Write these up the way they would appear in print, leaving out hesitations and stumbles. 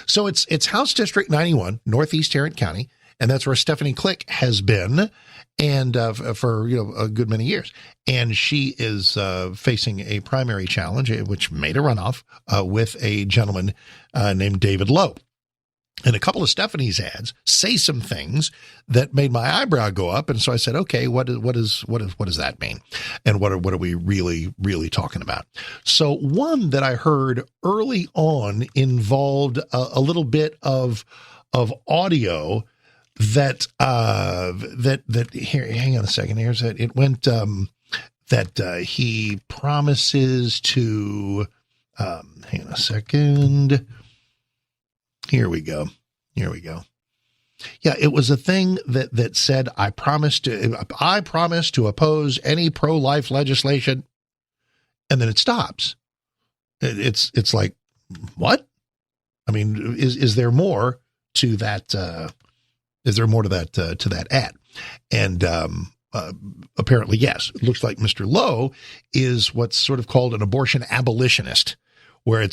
So it's House District 91, Northeast Tarrant County, and that's where Stephanie Klick has been, and for a good many years. And she is facing a primary challenge, which made a runoff with a gentleman named David Lowe. And a couple of Stephanie's ads say some things that made my eyebrow go up, and so I said, "Okay, what does that mean? And what are we really talking about?" So one that I heard early on involved a little bit of audio that here. Hang on a second. Here's it. It went that he promises to. Hang on a second. Here we go. Yeah, it was a thing that said, I promise to oppose any pro-life legislation. And then it stops. It's like, what? I mean, is there more to that? Is there more to that ad? And apparently, yes. It looks like Mr. Lowe is what's sort of called an abortion abolitionist, where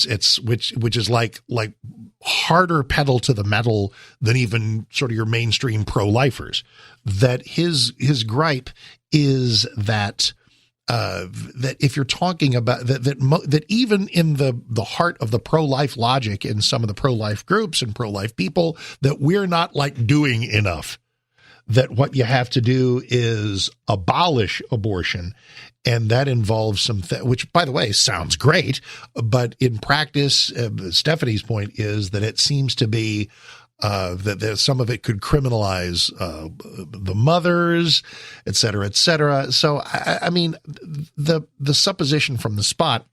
which is like harder pedal to the metal than even sort of your mainstream pro-lifers. That his gripe is that if you're talking about that even in the heart of the pro-life logic in some of the pro-life groups and pro-life people, that we're not like doing enough. That what you have to do is abolish abortion. And that involves which, by the way, sounds great. But in practice, Stephanie's point is that it seems to be that some of it could criminalize the mothers, et cetera, et cetera. So, I mean, the supposition from the spot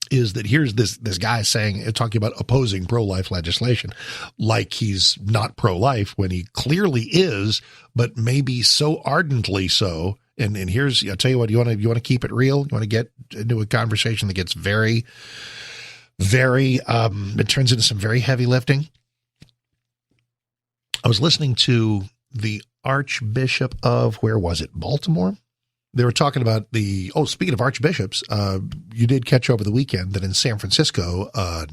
is that here's this guy talking about opposing pro-life legislation like he's not pro-life when he clearly is, but maybe so ardently so. And here's, I'll tell you what, you want to keep it real? You want to get into a conversation that gets very, very, it turns into some very heavy lifting. I was listening to the Archbishop of, where was it? Baltimore? They were talking about speaking of archbishops, you did catch over the weekend that in San Francisco,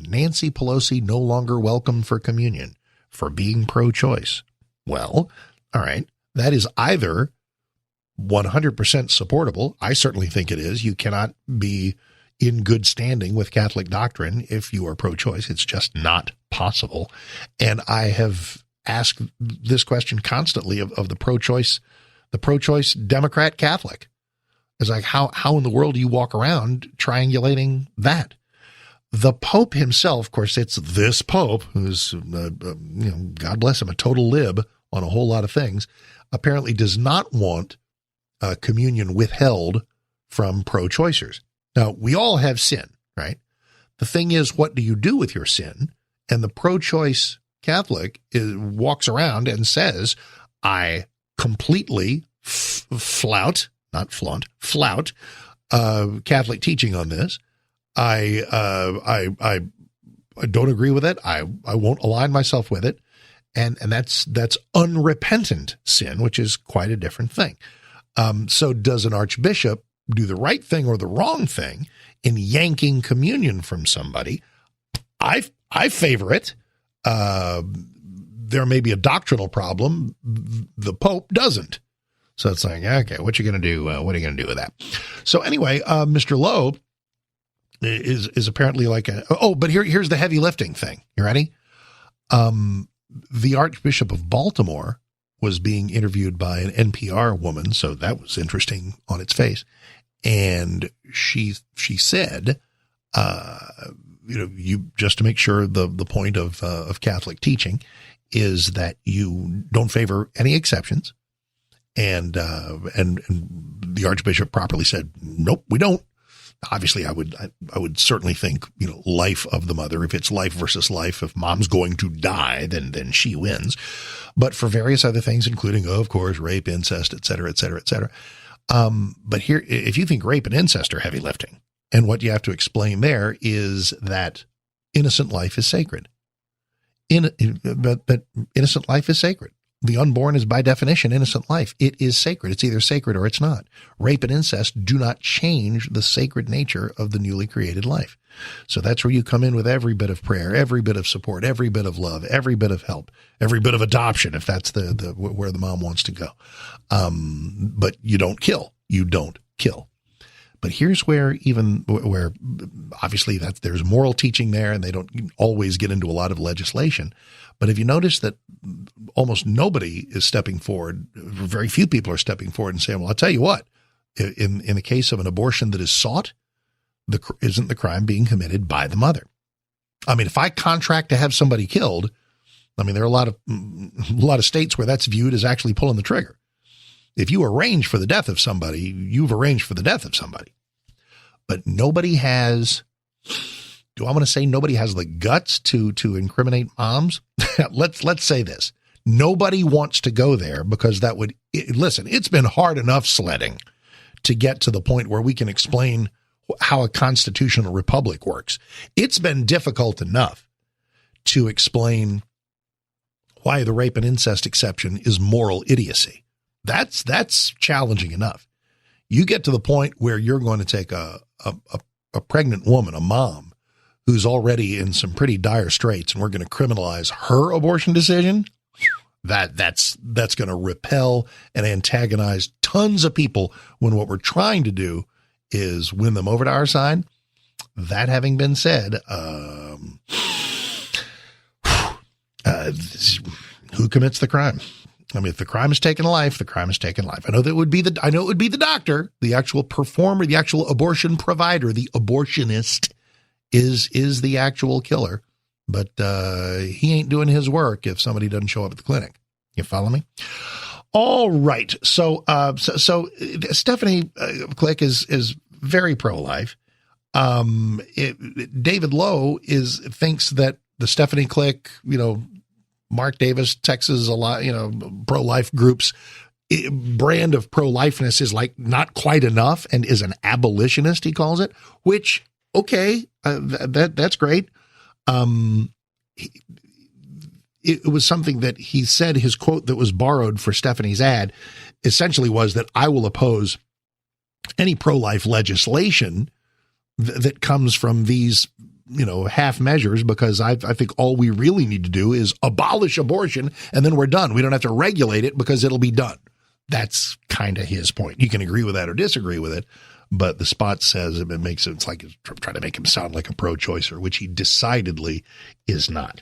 Nancy Pelosi no longer welcome for communion for being pro-choice. Well, all right. That is either 100% supportable. I certainly think it is. You cannot be in good standing with Catholic doctrine if you are pro-choice. It's just not possible. And I have asked this question constantly of the pro-choice Democrat Catholic. It's like, how in the world do you walk around triangulating that? The Pope himself, of course, it's this Pope who's, God bless him, a total lib on a whole lot of things, apparently does not want communion withheld from pro-choicers. Now, we all have sin, right? The thing is, what do you do with your sin? And the pro-choice Catholic walks around and says, I completely flout Catholic teaching on this. I don't agree with it. I won't align myself with it. And that's unrepentant sin, which is quite a different thing. So does an archbishop do the right thing or the wrong thing in yanking communion from somebody? I favor it. There may be a doctrinal problem. The Pope doesn't. So it's like, okay, what are you going to do? What are you going to do with that? So anyway, Mr. Lowe is apparently like but here's the heavy lifting thing. You ready? The Archbishop of Baltimore was being interviewed by an NPR woman. So that was interesting on its face. And she said, you just to make sure the point of Catholic teaching is that you don't favor any exceptions. And the Archbishop properly said, nope, we don't. Obviously, I would certainly think, life of the mother. If it's life versus life, if mom's going to die, then she wins. But for various other things, including, of course, rape, incest, et cetera, et cetera, et cetera. But here, if you think rape and incest are heavy lifting, and what you have to explain there is that innocent life is sacred. But innocent life is sacred. The unborn is by definition innocent life. It is sacred. It's either sacred or it's not. Rape and incest do not change the sacred nature of the newly created life. So that's where you come in with every bit of prayer, every bit of support, every bit of love, every bit of help, every bit of adoption, if that's the where the mom wants to go. But you don't kill. You don't kill. But here's where obviously there's moral teaching there, and they don't always get into a lot of legislation. But if you notice that almost nobody is stepping forward, very few people are stepping forward and saying, well, I'll tell you what, in the case of an abortion that is sought, isn't the crime being committed by the mother? I mean, if I contract to have somebody killed, I mean, there are a lot of states where that's viewed as actually pulling the trigger. If you arrange for the death of somebody, you've arranged for the death of somebody. But nobody has, do I want to say nobody has the guts to incriminate moms? Let's say this. Nobody wants to go there because that would, listen, it's been hard enough sledding to get to the point where we can explain how a constitutional republic works. It's been difficult enough to explain why the rape and incest exception is moral idiocy. That's challenging enough. You get to the point where you're going to take a pregnant woman, a mom, who's already in some pretty dire straits, and we're going to criminalize her abortion decision. That's going to repel and antagonize tons of people when what we're trying to do is win them over to our side. That having been said, who commits the crime? I mean, if the crime is taking a life, the crime is taking life. I know it would be the doctor, the actual performer, the actual abortion provider, the abortionist is the actual killer. But he ain't doing his work if somebody doesn't show up at the clinic. You follow me? All right. So Stephanie Klick is very pro-life. David Lowe thinks that the Stephanie Klick, Mark Davis, Texas, a lot, pro-life groups brand of pro-lifeness is like not quite enough and is an abolitionist, he calls it, which, okay, that's great. It was something that he said, his quote that was borrowed for Stephanie's ad essentially was that I will oppose any pro-life legislation that comes from these half measures, because I think all we really need to do is abolish abortion and then we're done. We don't have to regulate it because it'll be done. That's kind of his point. You can agree with that or disagree with it, but the spot says it's like trying to make him sound like a pro-choicer, which he decidedly is not.